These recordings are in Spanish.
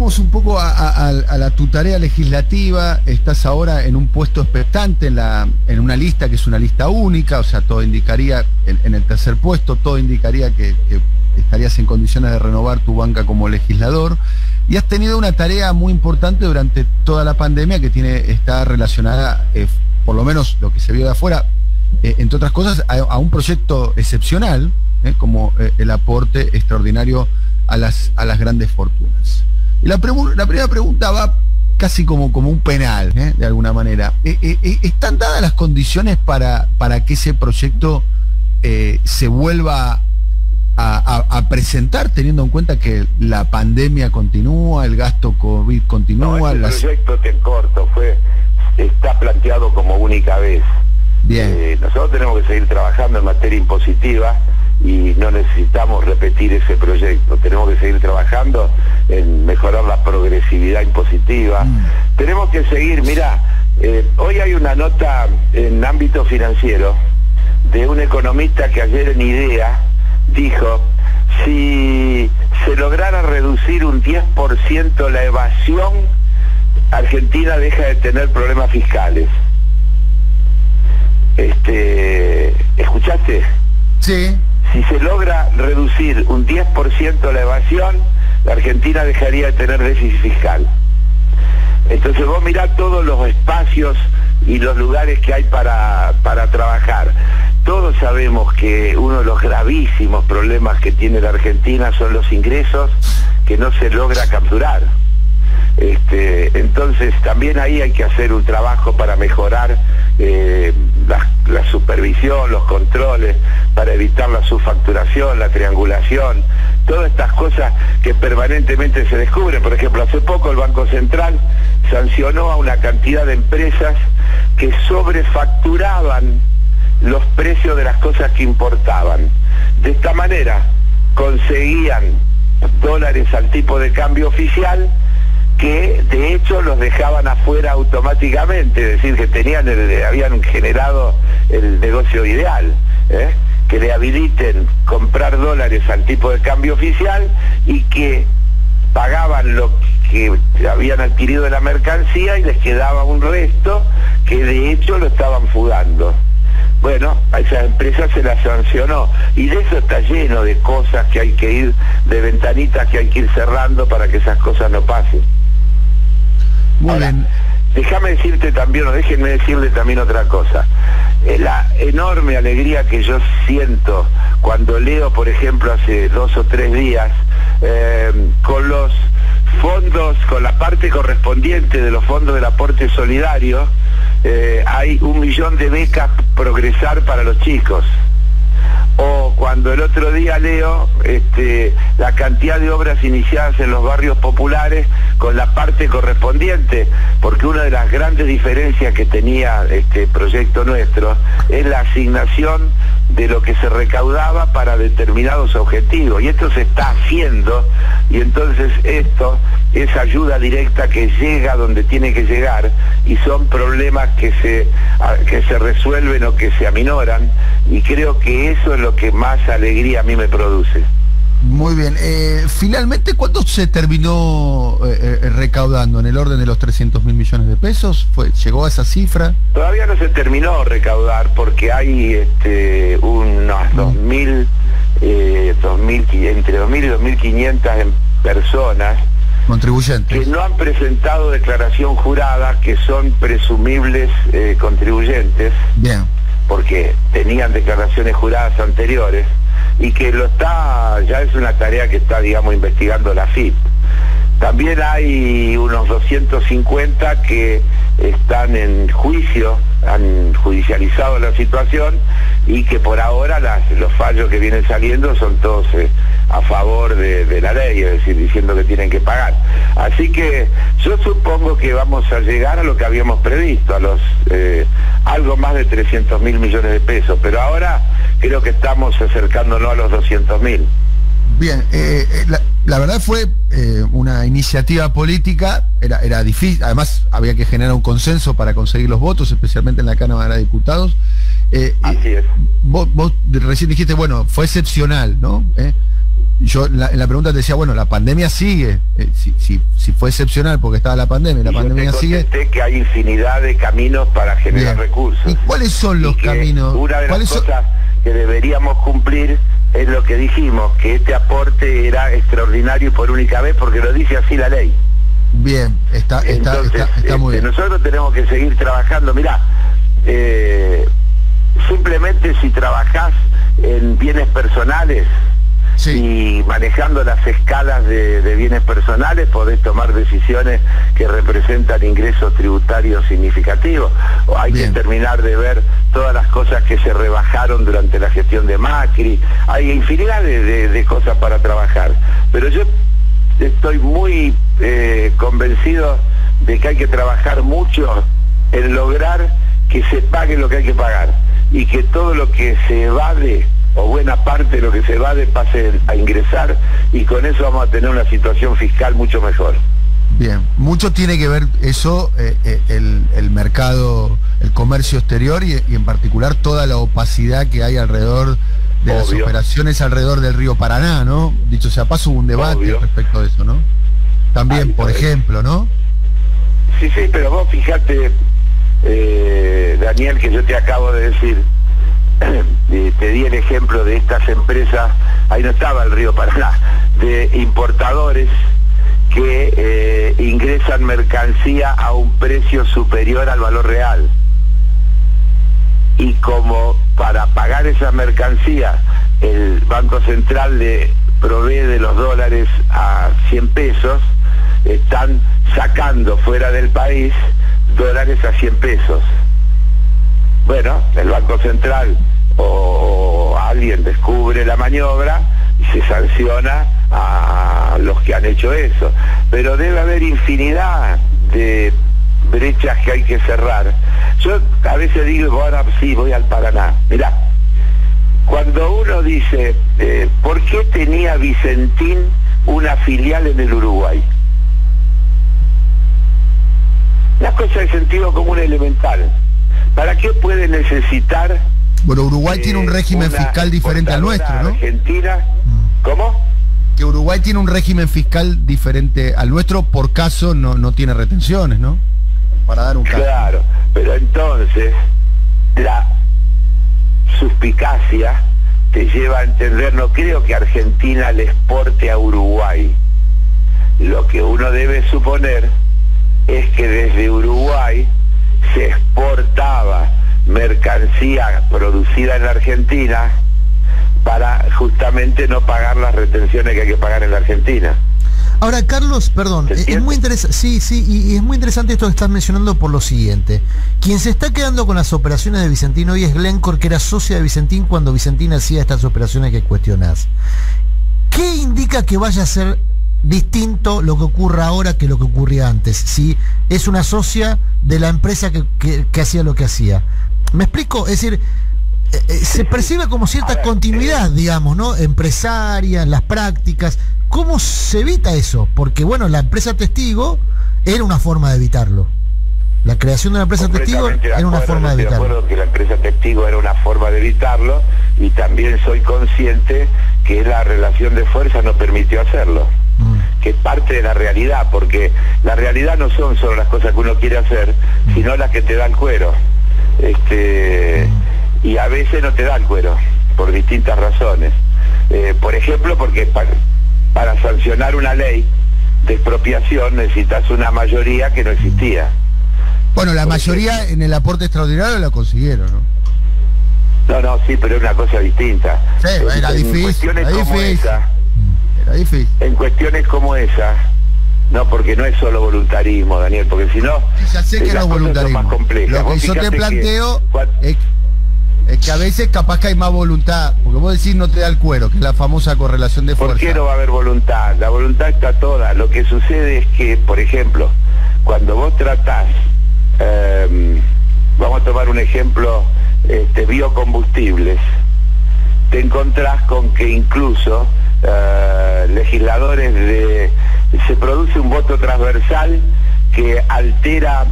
vamos un poco tu tarea legislativa. Estás ahora en un puesto expectante en una lista que es una lista única, o sea, todo indicaría, en el tercer puesto, todo indicaría que estarías en condiciones de renovar tu banca como legislador. Y has tenido una tarea muy importante durante toda la pandemia que está relacionada, por lo menos lo que se vio de afuera, entre otras cosas, a un proyecto excepcional, como el aporte extraordinario a las grandes fortunas. Y la primera pregunta va casi como un penal, de alguna manera. ¿Están dadas las condiciones para que ese proyecto se vuelva a presentar, teniendo en cuenta que la pandemia continúa, el gasto COVID continúa? No, ese proyecto, te corto, está planteado como única vez. Bien. Nosotros tenemos que seguir trabajando en materia impositiva y no necesitamos repetir ese proyecto. Tenemos que seguir trabajando en mejorar la progresividad impositiva. Tenemos que seguir, mirá, hoy hay una nota en ámbito financiero de un economista que ayer en IDEA dijo: si se lograra reducir un 10% la evasión, Argentina deja de tener problemas fiscales. ¿Escuchaste? Sí. Si se logra reducir un 10% la evasión, la Argentina dejaría de tener déficit fiscal. Entonces vos mirá todos los espacios y los lugares que hay para trabajar. Todos sabemos que uno de los gravísimos problemas que tiene la Argentina son los ingresos que no se logra capturar. Entonces también ahí hay que hacer un trabajo para mejorar la supervisión, los controles, para evitar la subfacturación, la triangulación, todas estas cosas que permanentemente se descubren. Por ejemplo, hace poco el Banco Central sancionó a una cantidad de empresas que sobrefacturaban los precios de las cosas que importaban. De esta manera conseguían dólares al tipo de cambio oficial, que de hecho los dejaban afuera automáticamente, es decir, que habían generado el negocio ideal, que le habiliten comprar dólares al tipo de cambio oficial y que pagaban lo que habían adquirido de la mercancía y les quedaba un resto que de hecho lo estaban fugando. Bueno, a esas empresas se las sancionó y de eso está lleno de cosas que hay que ir, de ventanitas que hay que ir cerrando para que esas cosas no pasen. Muy bien. Déjame decirte también, o déjenme decirle también otra cosa. La enorme alegría que yo siento cuando leo, por ejemplo, hace 2 o 3 días, con los fondos, con la parte correspondiente de los fondos del aporte solidario, hay 1 millón de becas Progresar para los chicos. O cuando el otro día leo la cantidad de obras iniciadas en los barrios populares con la parte correspondiente, porque una de las grandes diferencias que tenía este proyecto nuestro es la asignación de lo que se recaudaba para determinados objetivos, y esto se está haciendo, y entonces esto es ayuda directa que llega donde tiene que llegar, y son problemas que se resuelven o que se aminoran, y creo que eso es lo que más alegría a mí me produce. Muy bien. Finalmente, ¿cuánto se terminó recaudando? ¿En el orden de los 300.000 millones de pesos? ¿Llegó a esa cifra? Todavía no se terminó recaudar porque hay unas 2.000, entre 2.000 y 2.500 personas contribuyentes que no han presentado declaración jurada, que son presumibles contribuyentes. Bien. Porque tenían declaraciones juradas anteriores, y que ya es una tarea que está, digamos, investigando la AFIP. También hay unos 250 que están en juicio, han judicializado la situación, y que por ahora los fallos que vienen saliendo son todos a favor de la ley, es decir, diciendo que tienen que pagar. Así que yo supongo que vamos a llegar a lo que habíamos previsto, a los algo más de 300.000 millones de pesos, pero ahora creo que estamos acercándonos a los 200.000. Bien, la verdad fue una iniciativa política, era difícil, además había que generar un consenso para conseguir los votos, especialmente en la Cámara de Diputados. Así es. Vos recién dijiste, bueno, fue excepcional, ¿no? yo en la pregunta te decía, bueno, la pandemia sigue, si fue excepcional porque estaba la pandemia, la pandemia sigue. Que hay infinidad de caminos para generar recursos. ¿Y cuáles son los caminos? Una de las cosas que deberíamos cumplir es lo que dijimos, que este aporte era extraordinario y por única vez, porque lo dice así la ley. Bien, está muy bien. Nosotros tenemos que seguir trabajando. Mirá, simplemente si trabajás en bienes personales, y manejando las escalas de bienes personales podés tomar decisiones que representan ingresos tributarios significativos. O hay que terminar de ver todas las cosas que se rebajaron durante la gestión de Macri. Hay infinidad de cosas para trabajar. Pero yo estoy muy convencido de que hay que trabajar mucho en lograr que se pague lo que hay que pagar y que todo lo que se evade, o buena parte de lo que se evade, pase a ingresar, y con eso vamos a tener una situación fiscal mucho mejor. Bien, mucho tiene que ver eso, el mercado, el comercio exterior y en particular toda la opacidad que hay alrededor de las operaciones alrededor del río Paraná, ¿no? Dicho sea paso, hubo un debate respecto de eso, ¿no? También, por ejemplo, ¿no? Sí, pero vos fíjate, Daniel, que yo te acabo de decir, te di el ejemplo de estas empresas, ahí no estaba el río Paraná, de importadores que ingresan mercancía a un precio superior al valor real. Y como para pagar esa mercancía el Banco Central le provee de los dólares a 100 pesos, están sacando fuera del país dólares a 100 pesos. Bueno, el Banco Central o alguien descubre la maniobra y se sanciona a los que han hecho eso. Pero debe haber infinidad de brechas que hay que cerrar. Yo a veces digo, ahora sí, voy al Paraná. Mirá, cuando uno dice, ¿por qué tenía Vicentín una filial en el Uruguay? La cosa de sentido común elemental. ¿Para qué puede necesitar? Bueno, Uruguay tiene un régimen fiscal diferente al nuestro, ¿no? Argentina, ¿cómo? Que Uruguay tiene un régimen fiscal diferente al nuestro, por caso no tiene retenciones, ¿no? Para dar un caso. Claro, pero entonces la suspicacia te lleva a entender, no creo que Argentina le exporte a Uruguay. Lo que uno debe suponer es que desde Uruguay se exportaba mercancía producida en la Argentina para justamente no pagar las retenciones que hay que pagar en la Argentina. Ahora, Carlos, perdón, es muy interesante, y es muy interesante esto que estás mencionando por lo siguiente. Quien se está quedando con las operaciones de Vicentín hoy es Glencore, que era socia de Vicentín cuando Vicentín hacía estas operaciones que cuestionás. ¿Qué indica que vaya a ser distinto lo que ocurra ahora que lo que ocurría antes? Si es una socia de la empresa que hacía lo que hacía. ¿Me explico? Es decir, se percibe como cierta continuidad, digamos, ¿no? Empresaria, en las prácticas. ¿Cómo se evita eso? Porque, bueno, la empresa testigo era una forma de evitarlo. La creación de una empresa testigo era una forma de evitarlo. De acuerdo que la empresa testigo era una forma de evitarlo, y también soy consciente que la relación de fuerza no permitió hacerlo. Que es parte de la realidad, porque la realidad no son solo las cosas que uno quiere hacer, sino las que te da el cuero. Y a veces no te da el cuero, por distintas razones. Por ejemplo, porque para sancionar una ley de expropiación necesitas una mayoría que no existía. Bueno, la mayoría en el aporte extraordinario la consiguieron, ¿no? No, sí, pero es una cosa distinta. Sí, era difícil. Era difícil. En cuestiones como esa, no, porque no es solo voluntarismo, Daniel, porque si no, ya sé que no es voluntarismo. Más complejas. Lo que yo te planteo es que a veces capaz que hay más voluntad, porque vos decís no te da el cuero, que es la famosa correlación de fuerza. ¿Por qué no va a haber voluntad? La voluntad está toda. Lo que sucede es que, por ejemplo, cuando vos tratás, vamos a tomar un ejemplo, biocombustibles, te encontrás con que incluso legisladores se produce un voto transversal que altera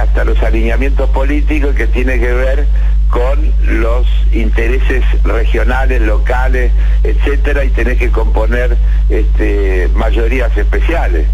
hasta los alineamientos políticos, que tiene que ver con los intereses regionales, locales, etcétera, y tenés que componer mayorías especiales.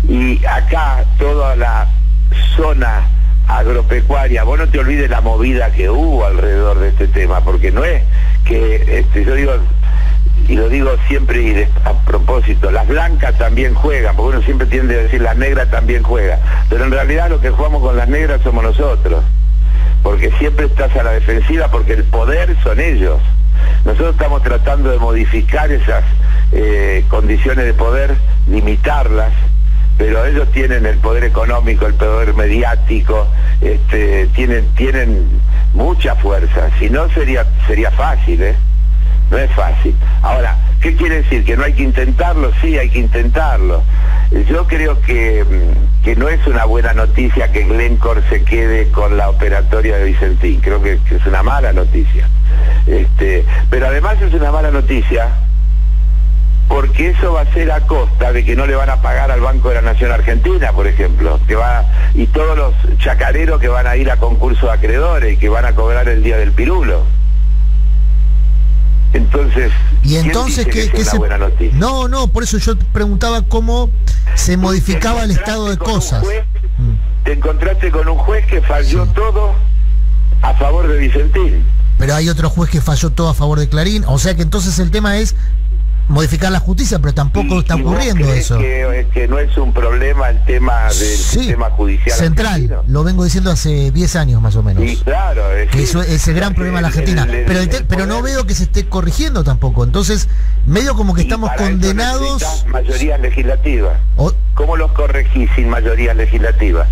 Y acá toda la zona agropecuaria, vos no te olvides la movida que hubo alrededor de este tema, porque no es que, yo digo, y lo digo siempre y a propósito, las blancas también juegan, porque uno siempre tiende a decir las negras también juegan, pero en realidad lo que jugamos con las negras somos nosotros, porque siempre estás a la defensiva, porque el poder son ellos. Nosotros estamos tratando de modificar esas condiciones de poder, limitarlas, pero ellos tienen el poder económico, el poder mediático, tienen mucha fuerza. Si no sería fácil, no es fácil. Ahora, ¿qué quiere decir? ¿Que no hay que intentarlo? Sí, hay que intentarlo. Yo creo que no es una buena noticia que Glencore se quede con la operatoria de Vicentín. Creo que es una mala noticia. Pero además es una mala noticia porque eso va a ser a costa de que no le van a pagar al Banco de la Nación Argentina, por ejemplo, y todos los chacareros que van a ir a concurso de acreedores y que van a cobrar el día del pirulo. Entonces, ¿y entonces qué es una buena noticia? No, por eso yo preguntaba cómo se modificaba el estado de cosas. Te encontraste con un juez que falló todo a favor de Vicentín. Pero hay otro juez que falló todo a favor de Clarín, o sea que entonces el tema es modificar la justicia, pero tampoco está ocurriendo eso. Que no es un problema el tema del sistema judicial central, argentino. Lo vengo diciendo hace 10 años más o menos. Sí, claro. Eso es el gran problema de la Argentina. Pero no veo que se esté corrigiendo tampoco. Entonces, medio como que estamos condenados. Mayorías legislativas. ¿Cómo los corregís sin mayorías legislativas?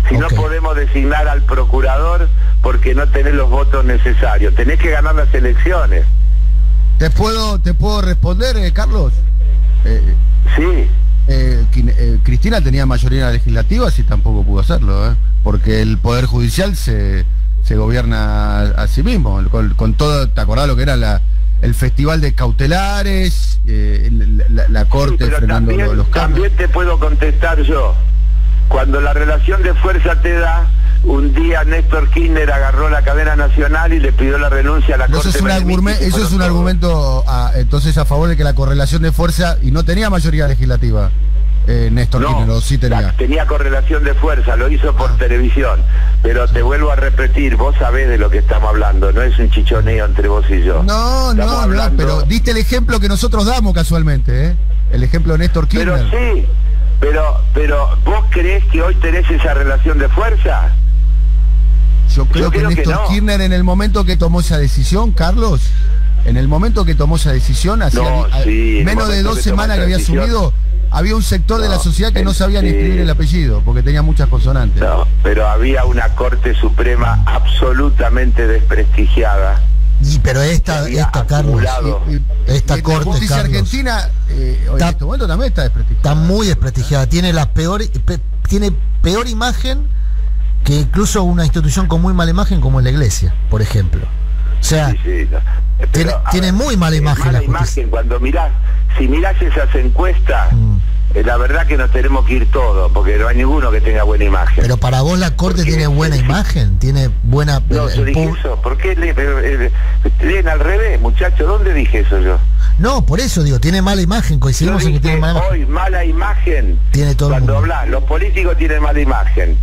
Si no podemos designar al procurador porque no tenés los votos necesarios. Tenés que ganar las elecciones. ¿Te puedo responder, Carlos? Sí. Cristina tenía mayoría legislativa y tampoco pudo hacerlo, porque el Poder Judicial se gobierna a sí mismo, con todo. ¿Te acordás lo que era el festival de cautelares, la Corte frenando los cambios? También te puedo contestar yo. Cuando la relación de fuerza te da, un día Néstor Kirchner agarró la cadena nacional y le pidió la renuncia a la Corte. Eso es un argumento entonces a favor de que la correlación de fuerza, y no tenía mayoría legislativa Néstor Kirchner, ¿o sí tenía? Tenía correlación de fuerza, lo hizo por televisión, pero te vuelvo a repetir, vos sabés de lo que estamos hablando, no es un chichoneo entre vos y yo. No, pero diste el ejemplo que nosotros damos casualmente, el ejemplo de Néstor Kirchner. Pero sí, pero ¿vos creés que hoy tenés esa relación de fuerza? Yo creo que Néstor Kirchner, en el momento que tomó esa decisión, Carlos, menos de 2 semanas que había asumido, había un sector de la sociedad que no sabía ni escribir el apellido, porque tenía muchas consonantes. No, pero había una Corte Suprema absolutamente desprestigiada. Pero esta Carlos, esta Corte, la justicia argentina en este momento también está desprestigiada. Está muy desprestigiada, tiene peor imagen que incluso una institución con muy mala imagen como es la Iglesia, por ejemplo. O sea, tiene muy mala imagen. Mala imagen cuando si mirás esas encuestas, la verdad que nos tenemos que ir todos, porque no hay ninguno que tenga buena imagen. Pero para vos la Corte tiene buena imagen, tiene buena... No, yo dije eso, ¿por qué leen al revés, muchachos? ¿Dónde dije eso yo? No, por eso digo, tiene mala imagen, coincidimos en que tiene mala imagen. Hoy mala imagen, tiene todo cuando hablas, los políticos tienen mala imagen,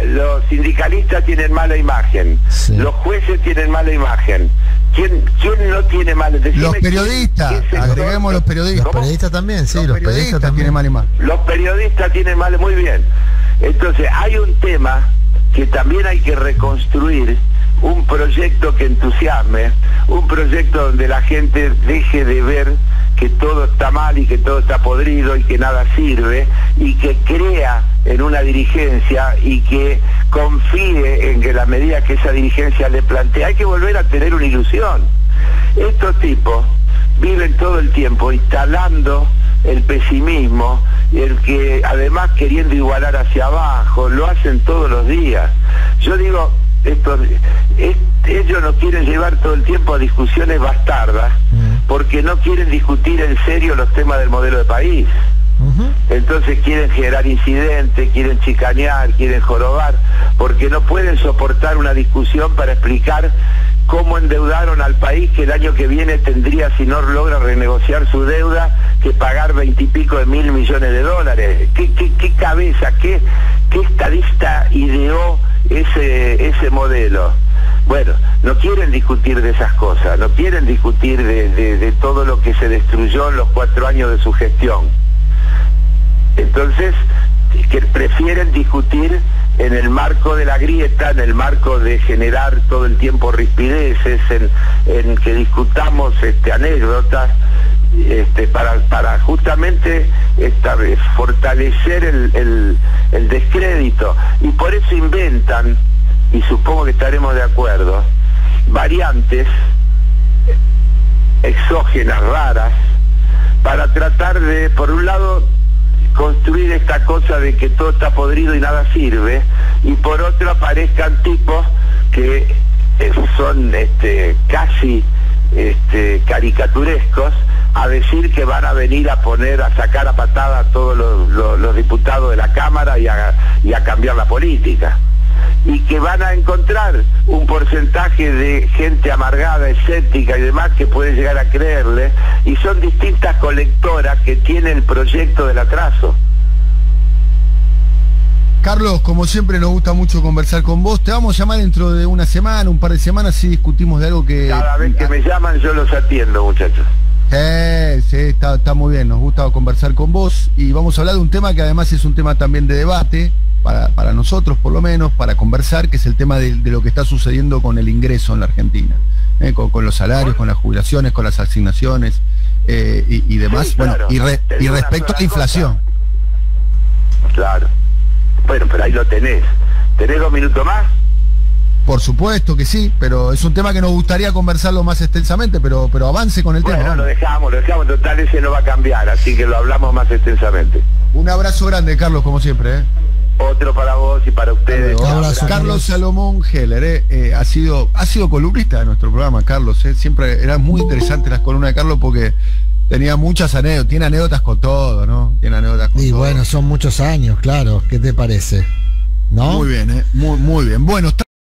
los sindicalistas tienen mala imagen, los jueces tienen mala imagen. ¿Quién no tiene mala imagen? Los periodistas, agreguemos los periodistas. Los periodistas también, sí, los periodistas también tienen mala imagen. Los periodistas tienen mala, muy bien. Entonces, hay un tema que también hay que reconstruir, un proyecto que entusiasme, un proyecto donde la gente deje de ver que todo está mal y que todo está podrido y que nada sirve, y que crea en una dirigencia y que confíe en que la medida que esa dirigencia le plantea, hay que volver a tener una ilusión. Estos tipos viven todo el tiempo instalando el pesimismo, y el que además queriendo igualar hacia abajo, lo hacen todos los días. Yo digo, ellos nos quieren llevar todo el tiempo a discusiones bastardas, porque no quieren discutir en serio los temas del modelo de país. Entonces quieren generar incidentes, quieren chicanear, quieren jorobar, porque no pueden soportar una discusión para explicar cómo endeudaron al país, que el año que viene tendría, si no logra renegociar su deuda, que pagar 20 y pico de mil millones de dólares. ¿Qué cabeza, qué estadista ideó ese modelo? Bueno, no quieren discutir de esas cosas, no quieren discutir de todo lo que se destruyó en los 4 años de su gestión. Entonces, que prefieren discutir en el marco de la grieta, en el marco de generar todo el tiempo rispideces, en que discutamos anécdotas, para justamente fortalecer el descrédito. Y por eso inventan, y supongo que estaremos de acuerdo, variantes exógenas, raras, para tratar de, por un lado, construir esta cosa de que todo está podrido y nada sirve, y por otro aparezcan tipos que son casi caricaturescos, a decir que van a venir a sacar a patada a todos los diputados de la Cámara y a cambiar la política, y que van a encontrar un porcentaje de gente amargada, escéptica y demás, que puede llegar a creerle, y son distintas colectoras que tienen el proyecto del atraso. Carlos, como siempre nos gusta mucho conversar con vos. Te vamos a llamar dentro de una semana, un par de semanas, si discutimos de algo que... Cada vez que me llaman yo los atiendo, muchachos. Sí, está muy bien, nos gusta conversar con vos, y vamos a hablar de un tema que además es un tema también de debate, para nosotros por lo menos, para conversar, que es el tema de lo que está sucediendo con el ingreso en la Argentina, con los salarios, con las jubilaciones, con las asignaciones y demás, sí, claro. Bueno, y respecto a la inflación. Claro. Bueno, pero ahí lo tenés. ¿Tenés 2 minutos más? Por supuesto que sí, pero es un tema que nos gustaría conversarlo más extensamente, pero avance con el tema. Bueno, lo dejamos, total, ese no va a cambiar, así que lo hablamos más extensamente. Un abrazo grande, Carlos, como siempre. Otro para vos y para ustedes. Un abrazo. Carlos Salomón Heller, ha sido columnista de nuestro programa, Carlos. Siempre eran muy interesantes las columnas de Carlos porque tenía muchas anécdotas, tiene anécdotas con todo, ¿no? Tiene anécdotas con todo. Y bueno, son muchos años, claro. ¿Qué te parece? ¿No? Muy bien, muy bien. Bueno, está